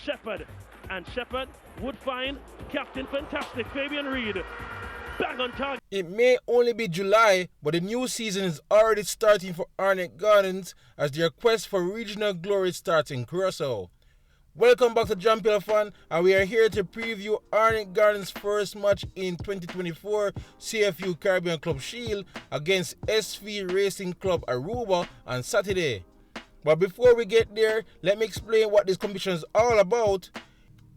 Shepherd, and Shepherd would find Captain Fantastic Fabian Reed. Bang on target. It may only be July, but the new season is already starting for Arnett Gardens as their quest for regional glory starts in Curacao. Welcome back to Champion Fan, and we are here to preview Arnett Gardens' first match in 2024 CFU Caribbean Club Shield against SV Racing Club Aruba on Saturday. But before we get there, let me explain what this competition is all about.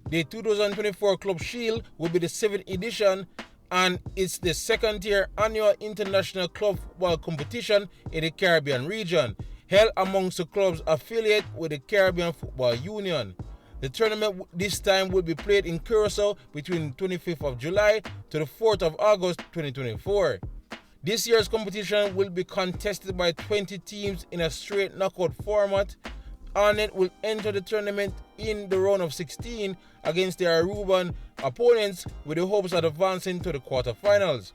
The 2024 Club Shield will be the 7th edition, and it's the second-tier annual international club football competition in the Caribbean region, held amongst the clubs affiliated with the Caribbean Football Union. The tournament this time will be played in Curacao between 25th of July to the 4th of August 2024. This year's competition will be contested by 20 teams in a straight knockout format. Arnett will enter the tournament in the round of 16 against their Aruban opponents with the hopes of advancing to the quarterfinals.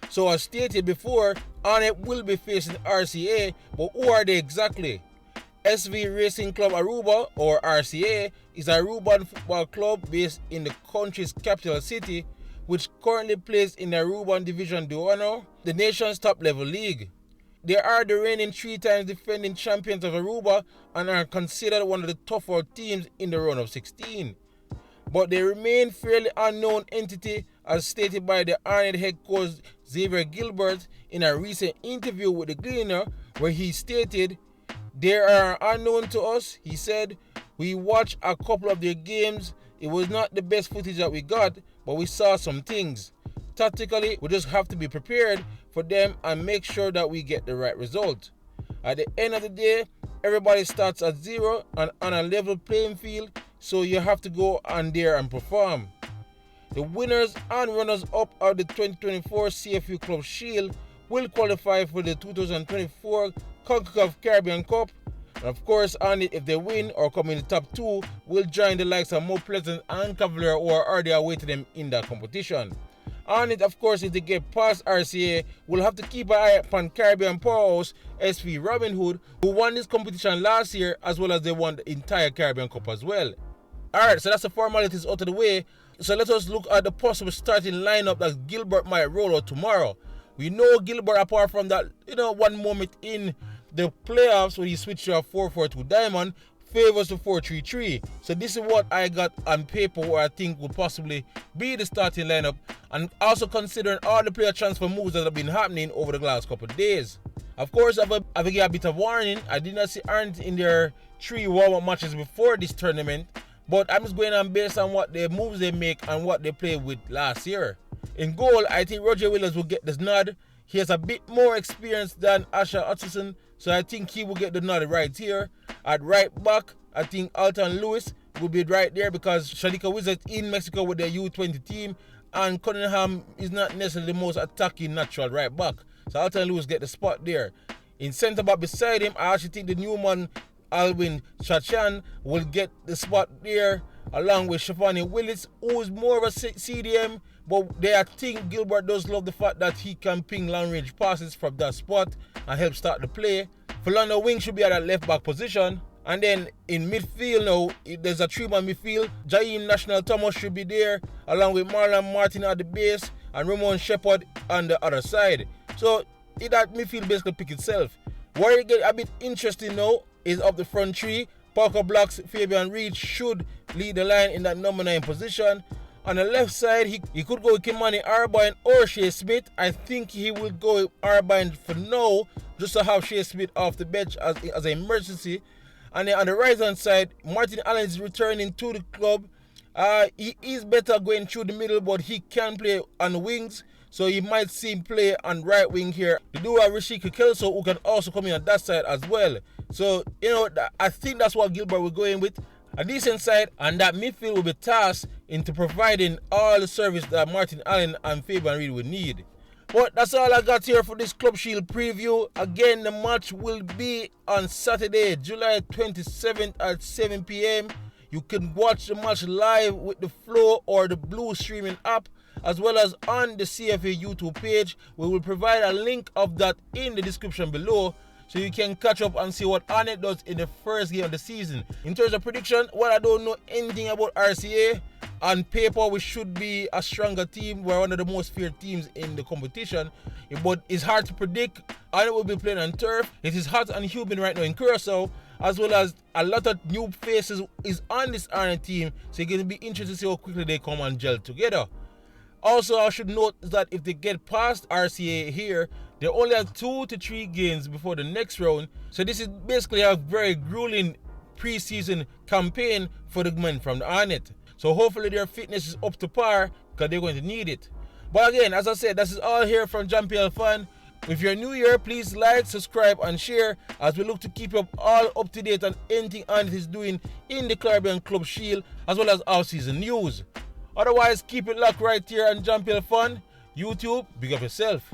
So as stated before, Arnett will be facing RCA, but who are they exactly? SV Racing Club Aruba, or RCA, is a Aruban football club based in the country's capital city, which currently plays in the Aruban Division d'Honneur, the nation's top-level league. They are the reigning 3-time defending champions of Aruba and are considered one of the tougher teams in the round of 16. But they remain fairly unknown entity, as stated by the Arnett head coach Xavier Gilbert in a recent interview with the Gleaner, where he stated, "They are unknown to us," he said. "We watched a couple of their games. It was not the best footage that we got, but we saw some things. Tactically, we just have to be prepared for them and make sure that we get the right result. At the end of the day, everybody starts at zero and on a level playing field, so you have to go on there and perform." The winners and runners-up of the 2024 CFU Club Shield will qualify for the 2024 CONCACAF Caribbean Cup. And of course, Arnett, if they win or come in the top 2, will join the likes of Mount Pleasant and Cavalier, who are already awaiting them in that competition. Arnett, of course, if they get past RCA, will have to keep an eye upon Caribbean powerhouse SV Robin Hood, who won this competition last year, as well as they won the entire Caribbean Cup as well. Alright, so that's the formalities out of the way. So let us look at the possible starting lineup that Gilbert might roll out tomorrow. We know Gilbert, apart from that, one moment in the playoffs when he switched to a 4-4-2 diamond, favors the 4-3-3. So this is what I got on paper, where I think will possibly be the starting lineup, and also considering all the player transfer moves that have been happening over the last couple of days. Of course, I've give a bit of warning. I did not see Arnett in their 3 warm-up matches before this tournament, but I'm just going on based on what the moves they make and what they played with last year. In goal, I think Roger Williams will get this nod. He has a bit more experience than Asher Hutchison, so I think he will get the nod right here. At right back, I think Alton Lewis will be right there because Shalika Wizards in Mexico with their U20 team, and Cunningham is not necessarily the most attacking natural right back. So Alton Lewis get the spot there. In centre back beside him, I actually think the new man, Alwin Chachan, will get the spot there, along with Shafani Willis, who is more of a CDM, but I think Gilbert does love the fact that he can ping long-range passes from that spot and help start the play. Philando Wing should be at that left-back position. And then in midfield now, there's a 3-man midfield. Jaheim National Thomas should be there, along with Marlon Martin at the base and Ramon Shepard on the other side. So that midfield basically pick itself. Where it get a bit interesting now is up the front 3. Parker Black's Fabian Reed should lead the line in that number 9 position. On the left side, he could go with Kimani Arbine or Shea Smith. I think he will go with Arbine for now, just to have Shea Smith off the bench as an emergency. And then on the right hand side, Martin Allen is returning to the club. He is better going through the middle, but he can play on the wings, so you might see him play on right wing here. You do have Rashika Kelso, who can also come in on that side as well. So, I think that's what Gilbert will go in with. A decent side, and that midfield will be tasked into providing all the service that Martin Allen and Fabian Reed will need. But that's all I got here for this Club Shield preview. Again, the match will be on Saturday, July 27th at 7 p.m. You can watch the match live with the Flow or the Blue streaming app, as well as on the CFA YouTube page. We will provide a link of that in the description below. so you can catch up and see what Arnett does in the first game of the season. In terms of prediction, well, I don't know anything about RCA. On paper, we should be a stronger team. We're one of the most feared teams in the competition, but it's hard to predict. Arnett will be playing on turf. It is hot and humid right now in Curacao, as well as a lot of new faces is on this Arnett team, so it's going to be interesting to see how quickly they come and gel together. Also, I should note that if they get past RCA here, they only have 2 to 3 games before the next round, so this is basically a very grueling pre-season campaign for the men from the Arnett. So hopefully their fitness is up to par, because they're going to need it. But again, as I said, this is all here from JampL Fan. If you're new here, please like, subscribe and share as we look to keep you all up to date on anything Arnett is doing in the Caribbean Club Shield, as well as off-season news. Otherwise, keep it locked right here on JampL Fan. YouTube, big up yourself.